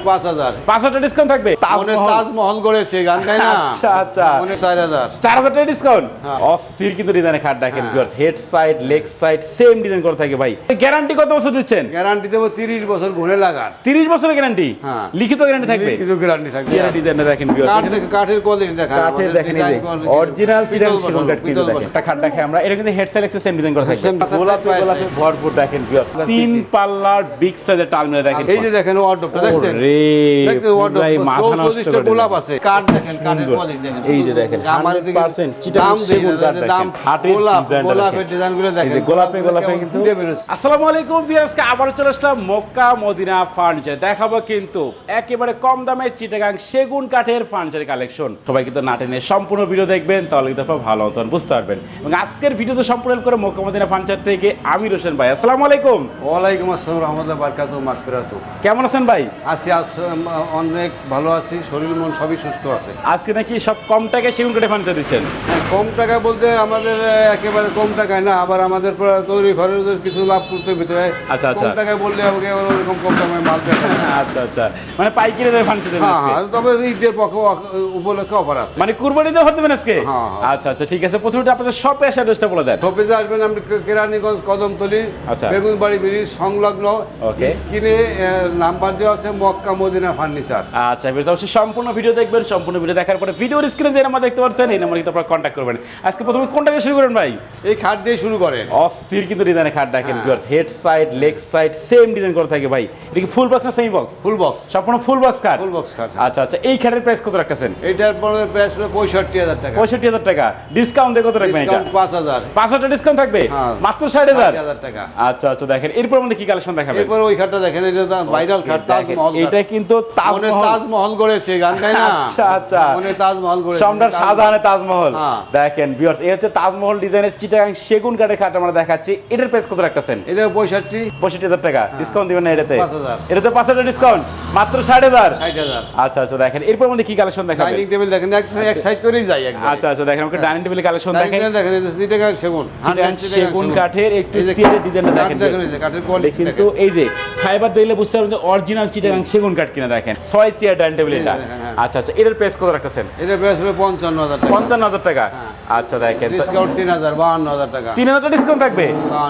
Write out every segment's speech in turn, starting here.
5,000 5,000 discount থাকবে। তাজমহল করেছে গান গায় না। আচ্ছা আচ্ছা 4,000 টাকা ডিসকাউন্ট। অস্থির কিন্তু ডিজাইনের খাট দেখেন viewers, head side leg side same design করা থাকে ভাই। গ্যারান্টি কত বছর দিচ্ছেন? গ্যারান্টি দেবো 30 বছর ঘুরে লাগার। 30 বছরের গ্যারান্টি? হ্যাঁ। লিখিত গ্যারান্টি থাকবে? লিখিত গ্যারান্টি থাকবে। চেয়ার ডিজাইনটা দেখেন ভিউয়ার্স, কাঠের কোয়ালিটি দেখেন, কাঠের দেখেন এই যে অরিজিনাল চিটাং সেগুন কাঠ কিন্তু দেখেন। একটা খাট দেখে আমরা, এটা কিন্তু head side access same design করা থাকে। গোলাপে গোলাপে ভরপুর দেখেন ভিউয়ার্স, 3 পাল্লার বিগ সাইজের টালমিরা দেখেন। এই যে দেখেন ওয়ার্ডরোবটা দেখছেন? দেখছেন ওয়ার্ডরোব মাথা নষ্ট করে গোলাপ আছে। কাঠ দেখেন, কাঠের কোয়ালিটি দেখেন। এই যে দেখেন 100% চিটাং সেগুন কাঠ দেখেন। হাটের ডিজাইন, গোলাপের ডিজাইনগুলো দেখেন। এই যে গোলাপে গোলাপে কিন্তু। আসসালামু আলাইকুম ভিউয়ার্স, আবার চলে আসলাম মক্কা মদিনা ফার্নিচার। দেখাবো কিন্তু একেবারে কম দামে চিটাগাং সেগুন কাঠের ফার্নিচার কালেকশন। সবাই কিন্তু না টেনে সম্পূর্ণ ভিডিও দেখবেন, তাহলে কিন্তু আপনারা ভালো মতন বুঝতে পারবেন। এবং আজকের ভিডিওতে সম্পূর্ণ করে মক্কা মদিনা ফার্নিচার থেকে আমি রোশন ভাই। আসসালামু আলাইকুম। ওয়ালাইকুম আসসালাম রাহমাতুল্লাহি ওয়া বারাকাতুহু, মাগফিরাতু। কেমন আছেন ভাই? আছি অনেক ভালো আছি, শরীর মন সবই সুস্থ আছে। আজকে নাকি সব কম টাকায় সেগুন কাঠের ফার্নিচার দিচ্ছেন? হ্যাঁ, কম টাকা বলতে আমাদের একেবারে কম টাকায় না, আবার আমাদের তৈরি ঘরের কিছু লাভ করতে ভিতরে। আচ্ছা আচ্ছা, কম টাকায় বললে আমাকে ওরকম কম দামে মাল দেয় না। আচ্ছা আচ্ছা, মানে পাইকারি দামে ফার্নিচার দেবেন আজকে? হ্যাঁ, তবে ঈদের পক্ষে উপলক্ষে অফার আছে। মানে কুরবানি দেওয়া হতে আজকে? হ্যাঁ। আচ্ছা আচ্ছা, ঠিক আছে। প্রথমে আপনাদের শপে এসে অ্যাড্রেসটা বলে দেন। শপে আসবেন আপনি কেরানীগঞ্জ কদমতলী, আচ্ছা, বেগুনবাড়ি ব্রিজ সংলগ্ন। স্ক্রিনে নাম্বার দেওয়া আছে মক্কা মদিনা ফার্নিচার। আচ্ছা, অবশ্যই সম্পূর্ণ ভিডিও দেখবেন। সম্পূর্ণ ভিডিও দেখার পরে ভিডিওর স্ক্রিনে যে নাম্বার দেখতে পাচ্ছেন, এই নাম্বারে কিন্তু আপনারা কন্ট্যাক্ট করবেন। আজকে প্রথমে কোনটা দিয়ে শুরু করেন ভাই? এই খাট দিয়ে শুরু করেন। অস্থির কিন্তু ডিজাইনের খাট দেখেন viewers, head side leg side same design করা থাকে ভাই। এটা কি ফুল বক্স না সেমি বক্স? Full box. সম্পূর্ণ ফুল বক্স খাট? ফুল বক্স খাট। আচ্ছা আচ্ছা, এই খাটের প্রাইস কত রাখতেছেন? এটার পরে প্রাইস হলো 65,000 টাকা। 65,000 টাকা। ডিসকাউন্ট দিয়ে কত রাখবেন এটা? 5,000। 5,000 ডিসকাউন্ট থাকবে? হ্যাঁ। মাত্র 60,000 টাকা। আচ্ছা আচ্ছা, দেখেন এরপর আমাদের কি কালেকশন দেখাবেন? এরপর ওই খাটটা দেখেন, এটা ভাইরাল খাট তাজমহল। এটা কিন্তু তাজমহল করেছে গান গায় না। আচ্ছা আচ্ছা, মনে তাজমহল করেছে, সম্রাট শাহজাহানের তাজমহল। হ্যাঁ। দেখেন ভিউয়ার্স, এই হচ্ছে তাজমহল ডিজাইনের চিটাগাং সেগুন কাঠের খাট আমরা দেখাচ্ছি। এটার প্রাইস কত রাখতেছেন? এটা 65,000 টাকা। ডিসকাউন্ট দিবেন না এটাতে? 5,000। এটাতে 5,000 ডিসকাউন্ট, মাত্র 60,000। 60,000। আচ্ছা আচ্ছা, দেখেন এরপর আমাদের কি কালেকশন দেখাবেন? ডাইনিং টেবিল দেখেন, এক সাইড করেই যাই একদম। আচ্ছা আচ্ছা, দেখেন আমাকে ডাইনিং টেবিল কালেকশন দেখেন। দেখেন এই যে চিটাগাং সেগুন, চিটাগাং সেগুন কাঠের একটু সিএর ডিজাইনটা দেখেন। দেখেন এই যে কাঠের কোয়ালিটি কিন্তু এই যে ফাইবার দিলে বুঝতে পারবেন যে অরিজিনাল চিটাগাং সেগুন কাঠ কিনা। দেখেন 6 চেয়ার ডাইনিং টেবিল এটা। আচ্ছা আচ্ছা, এটার প্রাইস কত রাখতেছেন? এটা প্রাইস হলো 55,000 টাকা। 55,000 টাকা। আচ্ছা, দেখেন ডিসকাউন্ট 3,000, 52,000 টাকা। 3,000 ডিসকাউন্ট থাকবে,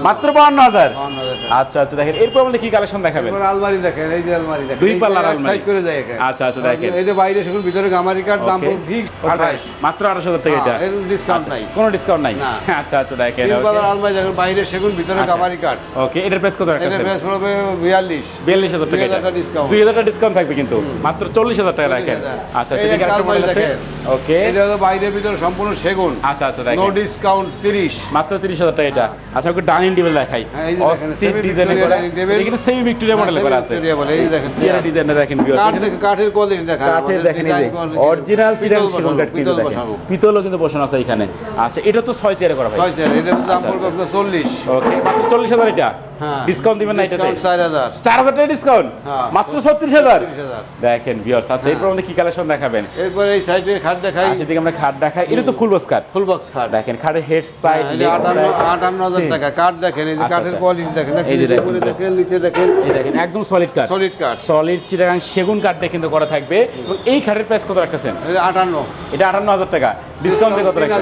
মাত্র 52,000। 52,000 টাকা। আচ্ছা আচ্ছা, দেখেন এরপর আমাদের কি কালেকশন দেখাবেন? এরপর আলমারি দেখেন, এই যে আলমারি দেখেন, দুই পাল্লার এক আলমারি সাইড করে যায় এখানে। আচ্ছা আচ্ছা, দেখেন এই যে বাইরে সেগুন, ভিতরে গামারি কাঠ, দাম ফিক্স 28। মাত্র 28,000 টাকা এটা। এর ডিসকাউন্ট নাই, কোনো ডিসকাউন্ট নাই? না। আচ্ছা আচ্ছা, দেখেন তিন পাল্লার আলমারি দেখেন, বাইরে সেগুন, ভিতরে গামারি কাঠ। ওকে, এটার প্রাইস কত এটা রাখতেছেন? প্রাইস পড়বে 42,000 টাকা। 2,000 টাকা ডিসকাউন্ট। 2,000 টাকা ডিসকাউন্ট থাকবে কিন্তু মাত্র 40,000 টাকা রাখেন। আচ্ছা, এই ঠিক একটা আছে, আলমারি দেখেন। ওকে, এটা হলো বাইরে ভিতরে সম্পূর্ণ সেগুন। আচ্ছা আচ্ছা, দেখেন নো ডিসকাউন্ট 30। মাত্র 30,000 টাকা এটা। আচ্ছা, ওকে ডাইনিং টেবিল দেখাই। হ্যাঁ, এই যে দেখেন, অস্থির semi ডিজাইনে Victoria করা। dining table। এটা কিন্তু সেমি ভিক্টোরিয়া মডেলে করা আছে। ভিক্টোরিয়া বলে, এই যে দেখেন চেয়ার ডিজাইনটা দেখেন ভিউয়ার্স। কাঠ দেখেন, কাঠের কোয়ালিটি দেখেন। কাঠের দেখেন এই যে অরিজিনাল চিটাং সেগুন কাঠ কিন্তু দেখেন। পিতলও কিন্তু বসানো আছে এখানে। আচ্ছা, এটা তো 6 চেয়ারে করা ভাই। 6 চেয়ার, এটা দাম পড়বে আপনার 40। ওকে, মাত্র 40,000 এটা। হ্যাঁ, ডিসকাউন্ট দিবেন না এটাতে? ডিসকাউন্ট 4,000। 4,000 টাকা ডিসকাউন্ট, হ্যাঁ, মাত্র 36,000। 30,000। দেখেন ভিউয়ার্স। আচ্ছা, এরপর আমাদের কি কালেকশন দেখাবেন? এরপর এই সাইডে খাট দেখাই। আচ্ছা, এদিকে আমরা খাট দেখাই। এটা তো ফুল বক্স খাট। ফুল বক্স খাট দেখেন খাটের হেড সাইড এটা 58,000 টাকা। কাঠ দেখেন, এই যে আচ্ছা, কাঠের আচ্ছা। কোয়ালিটি দেখেন, এই যে দেখেন, উপরে দেখেন, নিচে দেখেন, এই দেখেন একদম সলিড কাঠ। সলিড কাঠ, সলিড চিটাগাং সেগুন কাঠটা কিন্তু করা থাকবে। এবং এই খাটের প্রাইস কত রাখতেছেন? এটা 58। এটা 58,000 টাকা। ডিসকাউন্ট দিয়ে কত রাখবেন?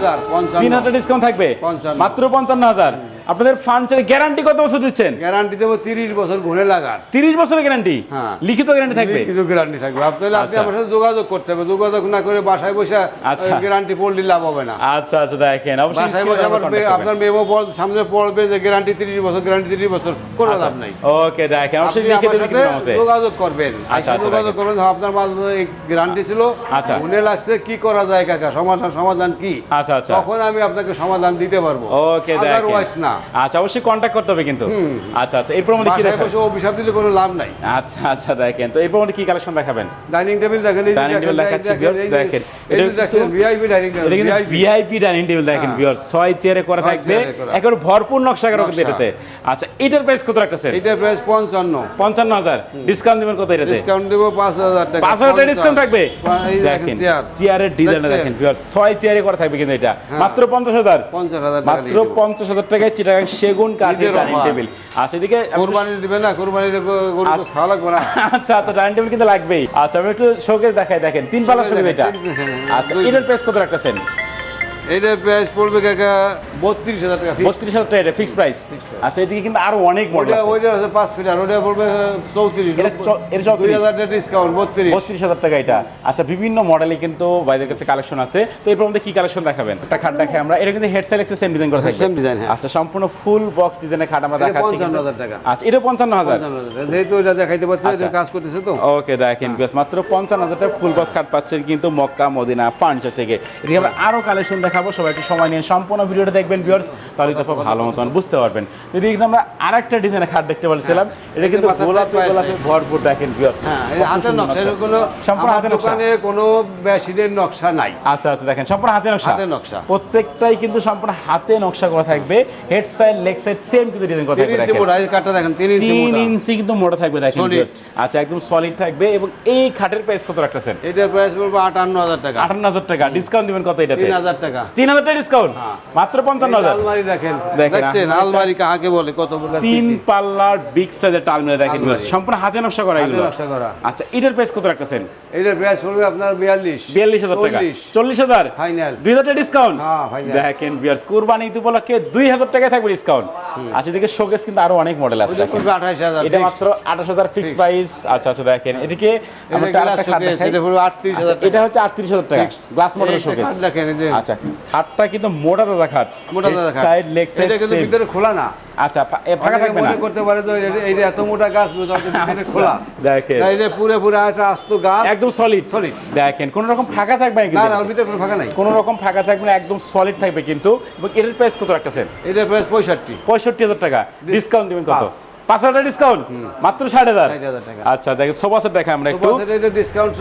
3,000 ডিসকাউন্ট থাকবে, 55। মাত্র 55,000। আপনাদের ফার্নিচারের গ্যারান্টি কত বছর দিচ্ছেন? গ্যারান্টি দেবো 30 বছর ঘুরে লাগার। 30 বছরের গ্যারান্টি? হ্যাঁ। লিখিত গ্যারান্টি থাকবে? লিখিত গ্যারান্টি থাকবে। আপনি আচ্ছা। আমার সাথে যোগাযোগ করতে হবে, যোগাযোগ না করে বাসায় বসে আচ্ছা। গ্যারান্টি পড়লে লাভ হবে না। আচ্ছা আচ্ছা, দেখেন অবশ্যই বাসায় বসে আপনার মেমো সামনে পড়বে যে গ্যারান্টি 30 বছর, গ্যারান্টি 30 বছর, কোনো লাভ নাই। ওকে, দেখেন অবশ্যই আপনি লিখে আমার দেবেন সাথে মতে। যোগাযোগ করবেন। আচ্ছা, আচ্ছা, যোগাযোগ করবেন, আপনার মাল গ্যারান্টি ছিল, আচ্ছা। মনে লাগছে কি করা যায় কাকা, সমাধান কি, আচ্ছা আচ্ছা, তখন আমি আপনাকে সমাধান দিতে পারবো। ওকে, দেখেন আদারওয়াইজ না। আচ্ছা, অবশ্যই কন্টাক্ট করতে হবে কিন্তু। আচ্ছা আচ্ছা, এরপর আমাদের কি বাসায় দেখাবেন? বসে অভিশাপ দিলে কোনো লাভ নাই। আচ্ছা আচ্ছা, দেখেন তো এরপর আমাদের কি কালেকশন দেখাবেন? ডাইনিং টেবিল দেখেন, এই যে ডাইনিং টেবিল দেখাচ্ছি ভিউয়ার্স, দেখেন এই যে দেখেন ভিআইপি ডাইনিং এটা টেবিল, কিন্তু ভিআইপি ডাইনিং টেবিল দেখেন ভিউয়ার্স, 6 চেয়ারে করা 6 থাকবে, চেয়ারে করা। একেবারে ভরপুর নকশা করা নকশা। এটাতে। আচ্ছা, এটার প্রাইস কত রাখতেছেন? এটার প্রাইস 55। 55,000। ডিসকাউন্ট দিবেন কত এটাতে? ডিসকাউন্ট দেব 5,000 টাকা। 5,000 টাকা ডিসকাউন্ট থাকবে। এই দেখেন চেয়ার, চেয়ারের ডিজাইনটা দেখেন ভিউয়ার্স, 6 চেয়ারে করা থাকবে কিন্তু এটা মাত্র 50,000 50,000 টাকা মাত্র 50,000 টাকায় চিটাগাং সেগুন কাঠের ডাইনিং টেবিল। আচ্ছা এদিকে কোরবানি দিবেন না, কোরবানিতে গরু তো খাওয়া লাগবে না। আচ্ছা আচ্ছা ডাইনিং টেবিল কিন্তু লাগবেই। আচ্ছা আমি একটু শোকেস দেখাই, দেখেন 3 পাল্লা শোকেস এটা। আচ্ছা এটার প্রাইস কত রাখতেছেন? এটার প্রাইস পড়বে কাকা 32,000 টাকা। 32,000 টাকা এটা ফিক্স প্রাইস। আচ্ছা এদিকে কিন্তু আরো অনেক মডেল আছে। ওইটা আছে 5 ফিট, আর ওইটা পড়বে 34। এটা 2,000 টাকা ডিসকাউন্ট 32,000 টাকা এটা। আচ্ছা বিভিন্ন মডেলে কিন্তু ভাইদের কাছে কালেকশন আছে। তো এরপর আমাদের কি কালেকশন দেখাবেন? একটা খাট দেখাই আমরা। এটা কিন্তু head side access same design করা থাকবে। সেম ডিজাইন, হ্যাঁ। আচ্ছা সম্পূর্ণ ফুল বক্স ডিজাইনের খাট আমরা দেখাচ্ছি। 55,000 টাকা। আচ্ছা এটা 55,000। যেহেতু এটা দেখাইতে পারছে, এটা কাজ করতেছে তো। ওকে দেখেন গাইস মাত্র 55,000 টাকা ফুল বক্স খাট পাচ্ছেন কিন্তু মক্কা মদিনা ফার্নিচার থেকে। এদিকে আমরা আরো কালেকশন দেখাবো, সবাই একটু সময় নিয়ে সম্পূর্ণ ভিডিওটা দেখবেন ভিউয়ার্স, তাহলে তো ভালো মতন বুঝতে পারবেন। এদিকে কিন্তু আমরা আরেকটা ডিজাইনের খাট দেখতে পাচ্ছিলাম, এটা কিন্তু গোলাপে গোলাপে ভরপুর দেখেন ভিউয়ার্স। হ্যাঁ এই হাতের নকশা, এর কোনো সম্পূর্ণ হাতের নকশা, দোকানে কোনো মেশিনের নকশা নাই। আচ্ছা আচ্ছা দেখেন সম্পূর্ণ হাতে নকশা, হাতের নকশা প্রত্যেকটাই কিন্তু সম্পূর্ণ হাতে নকশা করা থাকবে। Head side leg side same কিন্তু ডিজাইন করা থাকবে। 3 ইঞ্চি মোটা, এই কাঠটা দেখেন 3 ইঞ্চি মোটা। 3 ইঞ্চি কিন্তু মোটা থাকবে দেখেন ভিউয়ার্স। আচ্ছা একদম সলিড থাকবে। এবং এই খাটের প্রাইস কত রাখতেছেন? এটার প্রাইস বলবো 58,000 টাকা। 58,000 টাকা। ডিসকাউন্ট দিবেন কত এটাতে? 3,000 টাকা। 3,000 টাকা ডিসকাউন্ট, মাত্র 55,000। আলমারি দেখেন, দেখেন দেখছেন আলমারি কাকে বলে, কত প্রকার 3 পাল্লার বিগ সাইজের আলমিরা দেখেন সম্পূর্ণ হাতে নকশা করা এগুলো। নকশা করা। আচ্ছা এটার প্রাইস কত রাখতেছেন? এটার প্রাইস পড়বে আপনার 42,000 টাকা। 40,000 ফাইনাল। 2,000 টাকা ডিসকাউন্ট। হ্যাঁ ফাইনাল। দেখেন ভিউয়ার্স কুরবানি ঈদ উপলক্ষে 2,000 টাকায় থাকবে ডিসকাউন্ট। আচ্ছা এদিকে শোকেস কিন্তু আরো অনেক মডেল আছে। ওটা পড়বে 28,000। এটা মাত্র 28,000 ফিক্স প্রাইস। আচ্ছা আচ্ছা দেখেন এদিকে আমরা আরেকটা খাট দেখাই। এটা পড়বে 38,000 টাকা। এটা হচ্ছে 38,000 টাকা গ্লাস মডেল শোকেস। খাট দেখেন এই যে। আচ্ছা খাটটা কিন্তু মোটা দাদা খাট, মোটা দাদা খাট। সাইড লেগ সাইড এটা কিন্তু ভিতরে খোলা না। আচ্ছা ফাঁকা থাকবে না। মনে করতে পারে তো এইটা এত মোটা গাছ ভিতরে খোলা। দেখেন না, এটা পুরো পুরো একটা আস্ত গাছ, একদম সলিড। সলিড। দেখেন কোনো রকম ফাঁকা থাকবে না না কিন্তু। না, ওর ভিতরে কোনো ফাঁকা নাই। কোনো রকম ফাঁকা থাকবে না, একদম সলিড থাকবে কিন্তু। এবং এটার প্রাইস কত রাখতেছেন? এটার প্রাইস 65। 65,000 টাকা। ডিসকাউন্ট দিবেন কত? 5,000 টাকা ডিসকাউন্ট, মাত্র 60,000 টাকা। আচ্ছা দেখেন সোফা সেট দেখাই আমরা একটু। এটা ডিসকাউন্ট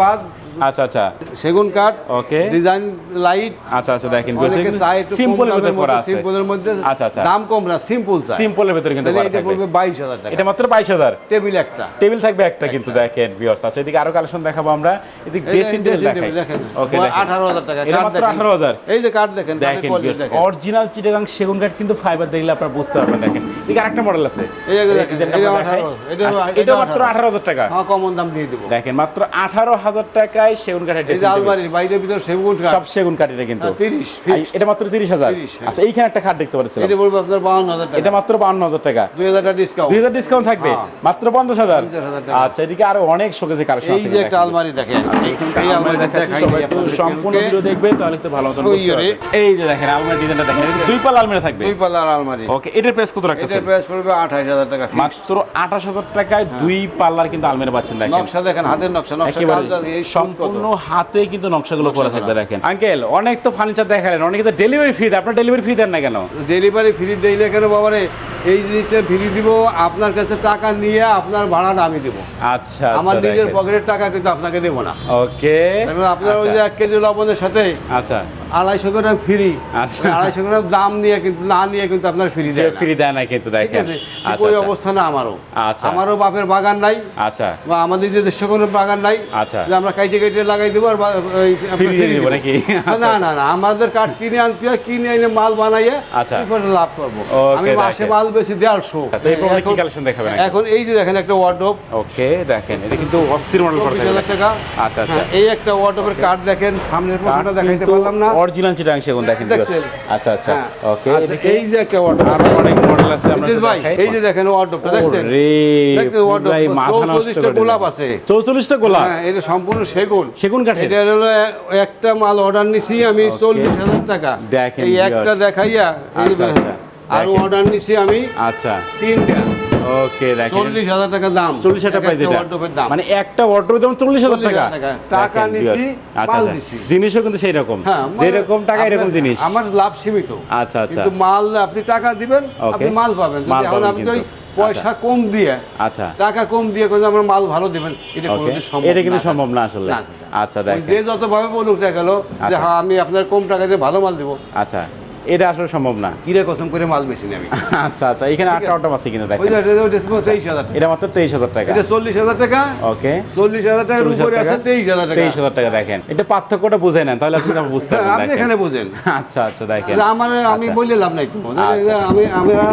বাদ। আচ্ছা আচ্ছা সেগুন কাঠ, ওকে ডিজাইন লাইট। আচ্ছা আচ্ছা দেখেন অনেকে চায় একটু সিম্পল এর ভিতরে করা আছে। সিম্পলের মধ্যে আচ্ছা আচ্ছা দাম কম না, সিম্পল চাই। সিম্পলের ভিতরে কিন্তু করা এটা থাকবে। পড়বে 22,000 টাকা। এটা মাত্র 22,000। টেবিল একটা, টেবিল থাকবে একটা কিন্তু দেখেন ভিউয়ার্স। আচ্ছা এদিকে আরো কালেকশন দেখাবো আমরা। এদিকে ড্রেসিং টেবিল দেখাই। ওকে দেখেন 18,000 টাকা। এটা মাত্র 18,000। এই যে কাঠ দেখেন, দেখেন অরিজিনাল চিটাগাং সেগুন কাঠ কিন্তু ফাইবার দেখলে আপনারা বুঝতে পারবেন। দেখেন এদিকে আরেকটা মডেল আছে, এই যে দেখেন, এটা মাত্র 18,000 টাকা। হ্যাঁ কমন দাম দিয়ে দেব। দেখেন মাত্র 18,000 টাকায় সেগুন কাঠের এই যে আলমারির বাইরে ভিতর সেগুন কাঠ, সব সেগুন কাঠ এটা কিন্তু 30 এটা মাত্র 30,000। আচ্ছা এইখানে একটা খাট দেখতে পাচ্ছেন, এটা বলবো আপনার 52,000 টাকা। এটা মাত্র 52,000 টাকা। 2,000 টাকা ডিসকাউন্ট। 2,000 ডিসকাউন্ট থাকবে, মাত্র 50,000। 50,000 টাকা। আচ্ছা এদিকে আরো অনেক শোকেসে কালেকশন আছে। এই যে একটা আলমারি দেখেন, এই আলমারিটা দেখাই সবাই একটু সম্পূর্ণ ভিডিও দেখবে তাহলে তো ভালো মতন বুঝতে পারবে। এই যে দেখেন আলমারি ডিজাইনটা দেখেন, দুই পাল্লা আলমারি থাকবে। দুই পাল্লার আলমারি। ওকে এটার প্রাইস কত রাখতেছেন? এটার প্রাইস পড়বে 28,000 টাকা। মাত্র 28,000 টাকায় দুই পাল্লার কিন্তু আলমারি পাচ্ছেন। দেখেন নকশা দেখেন, হাতের নকশা, নকশা একেবারে কাজ এই সম্পূর্ণ হাতে কিন্তু নকশাগুলো করা থাকবে। দেখেন আঙ্কেল অনেক তো ফার্নিচার দেখালেন, অনেকে তো ডেলিভারি ফ্রি দেয়, আপনার ডেলিভারি ফ্রি দেন না কেন? ডেলিভারি ফ্রি দেই না কেন বাবারে? এই জিনিসটা ফ্রি দিব, আপনার কাছে টাকা নিয়ে আপনার ভাড়াটা আমি দেবো। আচ্ছা আমার নিজের পকেটের টাকা কিন্তু আপনাকে দেবো না। ওকে কারণ আপনার ওই যে 1 কেজি লবণের সাথে আচ্ছা 250 গ্রাম ফ্রি। আচ্ছা 250 গ্রাম দাম নিয়ে কিন্তু না নিয়ে কিন্তু আপনার ফ্রি দেয় না। ফ্রি দেয় না কিন্তু ঠিক দেখেন। আছে, আচ্ছা ওই অবস্থা না আমারও। আচ্ছা আমারও বাপের বাগান নাই, আচ্ছা বা আমাদের যে দেশে কোনো বাগান নাই আচ্ছা যে আমরা কাইটে কাইটে লাগাই দেবো আর ফ্রি দিয়ে দিব নাকি? না না না, আমাদের কাঠ কিনে আনতে হয়, কিনে এনে মাল বানাইয়ে আচ্ছা এরপরে লাভ করবো। ওকে, আমি মাসে দেখেন। মাল বেশি 150। তো এই প্রবলেম কি কালেকশন দেখাবেন? এখন এই যে দেখেন একটা ওয়ার্ডরোব। ওকে দেখেন এটা কিন্তু অস্থির মডেল করা 24,000 টাকা। আচ্ছা আচ্ছা হ্যাঁ, এই একটা ওয়ার্ডরোবের কাঠ দেখেন, সামনের পক্ষটা দেখাইতে পারলাম না। অরিজিনাল চিটাগাং সেগুন দেখেন। দেখছেন? আচ্ছা আচ্ছা হ্যাঁ, ওকে আচ্ছা, এই যে একটা ওয়ার্ডরোব, আরো অনেক মডেল আছে আমরা ইদ্রিস ভাই, এই যে দেখেন ওয়ার্ডরোবটা দেখছেন? দেখছেন ওয়ার্ডরোব, 44টা গোলাপ আছে। 44টা গোলাপ, হ্যাঁ, এটা সম্পূর্ণ সেগুন কাঠের। এটা হলো একটা মাল অর্ডার নিছি আমি 40,000 টাকা। দেখেন এই একটা দেখাইয়া এই আচ্ছা, আচ্ছা, আর অর্ডার নিছি আমি আচ্ছা 3টা। ওকে দেখেন 40,000 টাকা দাম। 40,000 টাকা প্রাইস এটা। ওয়ার্ডরোবের দাম। মানে একটা ওয়ার্ডরোবের দাম 40,000 টাকা। টাকা দেখেন, নিছি, viewers। আচ্ছা মাল আচ্ছা দিছি। জিনিসও কিন্তু সেই রকম, হ্যাঁ, যেরকম টাকা এরকম জিনিস। আমার লাভ সীমিত। আচ্ছা আচ্ছা কিন্তু মাল আপনি টাকা দিবেন, ওকে। আপনি মাল পাবেন। মাল যদি এখন পাবেন আপনি ওই কিন্তু। পয়সা কম দিয়ে, আচ্ছা টাকা কম দিয়ে কিন্তু আমরা মাল ভালো দিবেন, এটা ওকে কোনোদিন সম্ভব এটা কিন্তু না। সম্ভব না আসলে। না। আচ্ছা ওই দেখেন যে যতভাবে বলুক দেখা গেল যে আচ্ছা। হ্যাঁ আমি আপনার কম টাকা দিয়ে ভালো মাল দেবো, আচ্ছা এটা আসলে সম্ভব না। কিরে কসম করে মাল বেশি নেই আমি। আচ্ছা আচ্ছা, এখানে ঠিক আটটা আছে। অটো আছে কিন্তু ওই দেখেন, যে ওটা 23,000 টাকা। এটা মাত্র 23,000 টাকা। এটা 40,000 টাকা। ওকে, 40,000 টাকার উপরে আছে 23,000 টাকা। 23,000 টাকা। দেখেন এটা পার্থক্যটা বুঝে নেন, তাহলে আপনি বুঝতে পারবেন। আপনি দেখেন। এখানে বুঝেন। আচ্ছা আচ্ছা, দেখেন। আমি আচ্ছা। বললে লাভ নাই তো। আচ্ছা। আমরা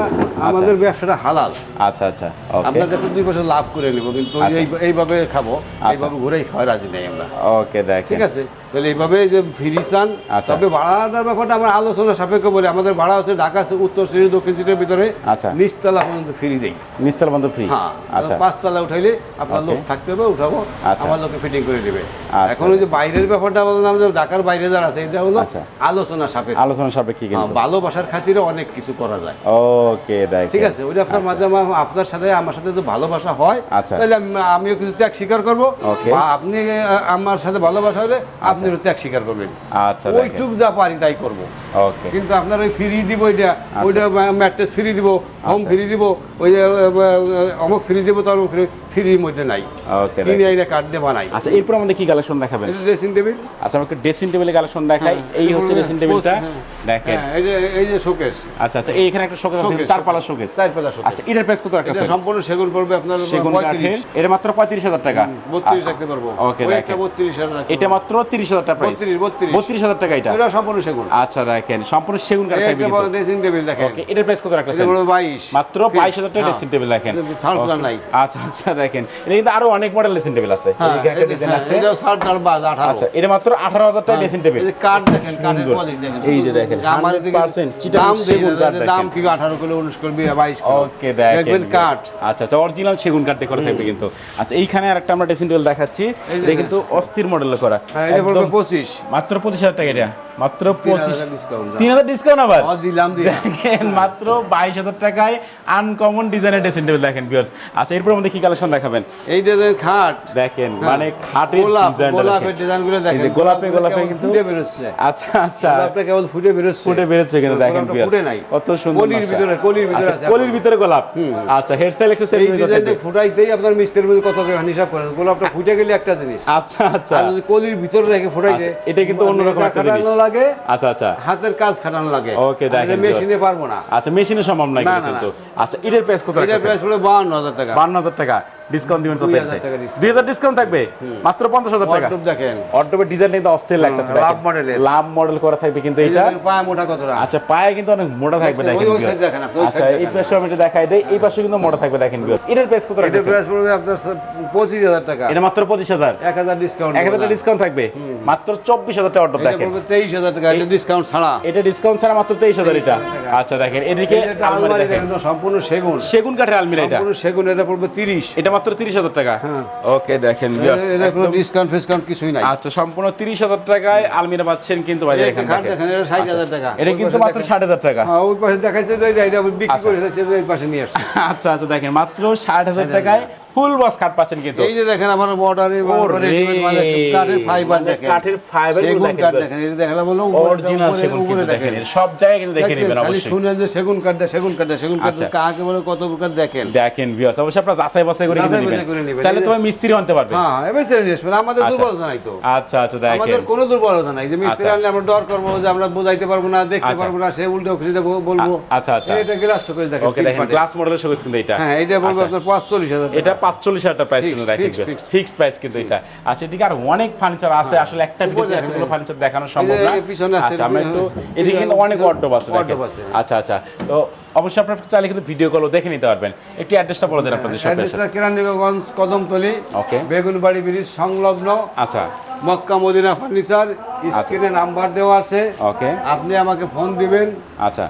আমাদের ব্যবসাটা হালাল। আচ্ছা আচ্ছা, ওকে আপনার কাছে 2 পয়সা লাভ করে নেব, কিন্তু আচ্ছা। এইভাবে খাবো, এইভাবে ঘুরেই খাওয়া রাজি নাই আমরা। ওকে, দেখেন। ঠিক আছে, তাহলে এইভাবে যে ফ্রি চান, আচ্ছা। তবে ভাড়াটার ব্যাপারটা আমরা আলোচনা সাপেক্ষে বলি। আমাদের ভাড়া আছে ঢাকা আছে উত্তর সিটি দক্ষিণ সিটির ভিতরে আচ্ছা। নিচতলা পর্যন্ত ফ্রি দেই। নিচতলা বন্ধ ফ্রি। হ্যাঁ, আচ্ছা 5 তলা উঠাইলে আপনার ওকে। লোক থাকতে হবে, উঠাবো, আচ্ছা। আমার লোকে ফিটিং করে দিবে। আচ্ছা। এখন ওই যে বাইরের ব্যাপারটা বললাম যে ঢাকার বাইরে যারা আছে, এটা হলো আচ্ছা। আলোচনা সাপেক্ষে। আলোচনা সাপেক্ষে কিন্তু। ভালোবাসার খাতিরে অনেক কিছু করা যায়। ওকে, দেখেন। ঠিক আছে, ওইটা আপনার মাধ্যমে আপনার সাথে আমার সাথে তো ভালোবাসা হয়, আচ্ছা। তাহলে আমিও কিছু ত্যাগ স্বীকার করবো, ওকে। বা আপনি আমার সাথে ভালোবাসা হলে আপনিও ত্যাগ স্বীকার করবেন। আচ্ছা, দেখেন। ওইটুক যা পারি তাই করবো। ওকে, কিন্তু আপনার ওই ফ্রি দিব, ওইটা ম্যাট্রেস ফ্রি দিব, হোম আচ্ছা। ফ্রি দিব, ওই যে অমুক ফ্রি দিব, তার ফ্রির মধ্যে নাই। ওকে, কিনে দেখেন। আইনা কার্ড দিয়ে বানাই। আচ্ছা, এরপর আমাদের কি কালেকশন দেখাবেন? এটা ড্রেসিং টেবিল। আচ্ছা, আমাকে ড্রেসিং টেবিলের কালেকশন দেখাই। এই হচ্ছে ড্রেসিং টেবিলটা, দেখেন। হ্যাঁ, এই যে শোকেস। আচ্ছা আচ্ছা, এইখানে একটা শোকেস আছে, 4 পাল্লা শোকেস। 4 পাল্লা শোকেস। আচ্ছা, এটার প্রাইস কত এটা রাখতেছেন? সম্পূর্ণ সেগুন পড়বে আপনার সেগুন কাঠের, 35। এটা মাত্র 35,000 টাকা। 32 রাখতে পারবো। ওকে, ওই দেখেন। একটা 32,000 রাখতে এটা মাত্র 30,000 টাকা প্রাইস। 32,000 টাকা এটা। এটা সম্পূর্ণ সেগুন। আচ্ছা, দেখেন, সম্পূর্ণ সেগুন কাঠ এই থাকবে একটা কিন্তু। ড্রেসিং টেবিল দেখেন। ওকে, এটার প্রাইস কত এটা রাখতেছেন? বড় 22। মাত্র 22,000 টাকা ড্রেসিং টেবিল, দেখেন। সাউন্ড প্ল্যান ওকে। নাই। আচ্ছা আচ্ছা, দেখেন, এটা কিন্তু আরো অনেক মডেল ড্রেসিং টেবিল আছে। হ্যাঁ, এদিকে একটা ডিজাইন আছে। এটা 60 বাদ 18। আচ্ছা, এটা মাত্র 18,000 টাকা ড্রেসিং টেবিল। এই যে কাঠ দেখেন, কাঠের সুন্দর। কোয়ালিটি দেখেন। এই যে দেখেন, আমার দিকে 100% চিটাগাং দাম সেগুন কাঠ দেখেন। দাম কি 18 কিলো 19 কিলো 22 কিলো। ওকে, দেখেন কাঠ। আচ্ছা আচ্ছা, অরিজিনাল সেগুন কাঠ দিয়ে করা থাকবে কিন্তু। আচ্ছা, এইখানে আরেকটা আমরা ড্রেসিং টেবিল দেখাচ্ছি, এই যে এটা কিন্তু অস্থির মডেল করা। হ্যাঁ, এটা পড়বে একদম 25। মাত্র 25,000 টাকা এটা, মাত্র 25। 3000 ডিসকাউন্ট। 3,000 ডিসকাউন্ট আবার। দিলাম। দেখেন, মাত্র 22,000 টাকায় আনকমন ডিজাইনের ড্রেসিং টেবিল, দেখেন ভিউয়ার্স। আচ্ছা, এরপর আমাদের কি কালেকশন দেখাবেন? এইটা দেখেন খাট। দেখেন, হ্যাঁ। মানে খাটের ডিজাইনটা গোলাপের ডিজাইনগুলো দেখেন। গোলাপে গোলাপগুলো কিন্তু ফুটে বেরোচ্ছে। আচ্ছা আচ্ছা, গোলাপটা কেবল ফুটে বেরোচ্ছে। ফুটে বেরোচ্ছে কিন্তু, দেখেন গোলাপটা ভিউয়ার্স। ফুটে নাই। কত সুন্দর কলির নকশা। ভিতরে আচ্ছা, আছে। কলির ভিতরে গোলাপ। আচ্ছা, হেড স্টাইল এক্সেসরি এই ডিজাইনটা ফুটাইতেই আপনার মিস্ত্রির মধ্যে কত টাকা হিসাব করেন। গোলাপটা ফুটে গেলে একটা জিনিস, আচ্ছা আচ্ছা, আর যদি কলির ভিতরে রেখে ফুটাইতে, আচ্ছা, এটা কিন্তু অন্যরকম একটা জিনিস। খাটানো লাগে, আচ্ছা আচ্ছা, হাতের কাজ খাটানো লাগে। ওকে, দেখেন মেশিনে পারবো না। আচ্ছা, মেশিনে সম্ভব না না, কিন্তু। আচ্ছা, এটার প্রাইস কত এটা রাখছেন? প্রাইস পড়ে 52,000 টাকা। 52,000 টাকা। ডিসকাউন্ট দিবেন কত? 2,000 টাকা discount। 2,000 ডিসকাউন্ট থাকবে, মাত্র 50,000 টাকা। ওয়ার্ডরোব দেখেন। অর্ডারের ডিজাইনটা কিন্তু অস্থির লাগতেছে, লাভ দেখেন। মডেলের। লাভ মডেল করা থাকবে কিন্তু এই এটা। দেখেন পায়া মোটা কতটা। আচ্ছা, পায়ে কিন্তু অনেক মোটা থাকবে, দেখছেন? দেখেন ওই viewers। side দেখেন আপনি, ওই আচ্ছা, side এই দেখেন। পাশে আমি এটা দেখাই দেই, এই পাশে কিন্তু মোটা থাকবে, দেখেন viewers। এটার প্রাইস কত এটা রাখছেন? প্রাইস পড়বে আপনার 25,000 টাকা। এটা মাত্র 25,000। 1,000 ডিসকাউন্ট। 1,000 টাকা ডিসকাউন্ট থাকবে, মাত্র 24,000 টাকা অর্ডার, এটা দেখেন। পড়বে 23,000 টাকা। এটা ডিসকাউন্ট ছাড়া। এটা ডিসকাউন্ট ছাড়া মাত্র 23,000 এটা। আচ্ছা, দেখেন, এদিকে এই যে একটা আলমারি আলমারি দেখেন, দেখেন, সম্পূর্ণ সেগুন। সেগুন কাঠের আলমিরা এটা। সম্পূর্ণ সেগুন, এটা পড়বে 30। এটা মাত্র 30,000 টাকা। হ্যাঁ। ওকে, দেখেন viewers, এটা কোনো একদম- ডিসকাউন্ট ফিসকাউন্ট কিছুই নাই। আচ্ছা, সম্পূর্ণ 30,000 টাকায় আলমিরা পাচ্ছেন কিন্তু ভাই, এই দেখেন খাট দেখেন। দেখেন, এটা 60,000 টাকা। এটা ওই কিন্তু পাশে মাত্র দেখেন। 60,000 টাকা। হ্যাঁ, ওই পাশে দেখাইছে যে এটা বিক্রি আচ্ছা। করে দিয়েছে, এই পাশে নিয়ে আসছে। আচ্ছা আচ্ছা, দেখেন, মাত্র 60,000 টাকায় ফুল বক্স খাট পাচ্ছেন কিন্তু। এই যে দেখেন আমার বর্ডারে ওরে, কাঠের ফাইবার মানে দেখেন। কাঠের ফাইবার সেগুন দেখেন কাঠ guys। দেখেন, এটা দেখালে বলো অরিজিনাল সেগুন কিন্তু দেখেন, এর সব জায়গায় কিন্তু দেখে দেখছেন? নেবেন খালি অবশ্যই। শুনেন যে সেগুন কাঠটা সেগুন কাঠটা সেগুন কাঠ আচ্ছা। কাকে বলে কত প্রকার দেখেন। দেখেন ভিউয়ার্স, অবশ্যই আপনারা যাচাই বাছাই করে যাচাই কিনে বাছাই করে নেবেন, নেবেন। চাইলে এই যে- তোমার মিস্ত্রি আনতে পারবে। হ্যাঁ, এবার সেটা নিয়ে আসবেন। আমাদের আচ্ছা। দুর্বলতা নাই তো। আচ্ছা আচ্ছা, দেখেন। আমাদের কোনো দুর্বলতা নাই যে মিস্ত্রি আচ্ছা। আনলে আমরা ডর করবো যে আমরা বোঝাইতে পারবো না, দেখতে আচ্ছা। পারবো না, সে উল্টো খুঁজে বলবো। আচ্ছা আচ্ছা, এটা গ্লাস শোকেস দেখেন। ওকে, দেখেন, গ্লাস মডেলের শোকেস কিন্তু এটা। হ্যাঁ, এটা বলবো আচ্ছা। আপনার 45,000 টাকা। এটা 45,000 টাকা প্রাইস কিন্তু, Fixed, দেখেন fixed, fixed। ফিক্সড প্রাইস কিন্তু এটা। আচ্ছা, এদিকে আর অনেক ফার্নিচার আছে, আসলে একটা ভিডিওতে দেখেন, এতগুলো এই- ফার্নিচার দেখানো সম্ভব এই যে না। পিছনে আছে, আচ্ছা, আমরা একটু এদিকে কিন্তু অনেক ওয়ার্ডরোব আছে, দেখেন। ওয়ার্ডরোব আছে। আচ্ছা আচ্ছা, তো অবশ্যই আপনারা চাইলে কিন্তু ভিডিও কলও দেখে নিতে পারবেন। একটু অ্যাড্রেসটা বলে দেন আপনাদের শপের। অ্যাড্রেসটা কেরানীগঞ্জ কদমতলী, ওকে। বেগুনবাড়ি ব্রিজ সংলগ্ন, আচ্ছা মক্কা মদিনা ফার্নিচার। স্ক্রিনে নাম্বার দেওয়া আছে, ওকে। আপনি আমাকে ফোন দিবেন। আচ্ছা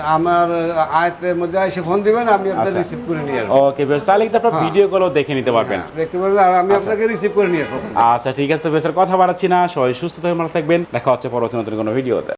আমার আয়তের মধ্যে এসে ফোন দিবেন, আমি আপনাকে আচ্ছা। রিসিভ করে নিয়ে আসবো। ওকে, বেশ, চাইলে কিন্তু আপনারা ভিডিও কলও দেখে নিতে পারবেন। দেখতে পারবেন, আর আমি আপনাকে রিসিভ করে নিয়ে আসবো। আচ্ছা, ঠিক আছে, তো বেশ, আর কথা বাড়াচ্ছি না, সবাই সুস্থ থাকবেন, ভালো থাকবেন, দেখা হচ্ছে পরবর্তী নতুন কোনো ভিডিওতে।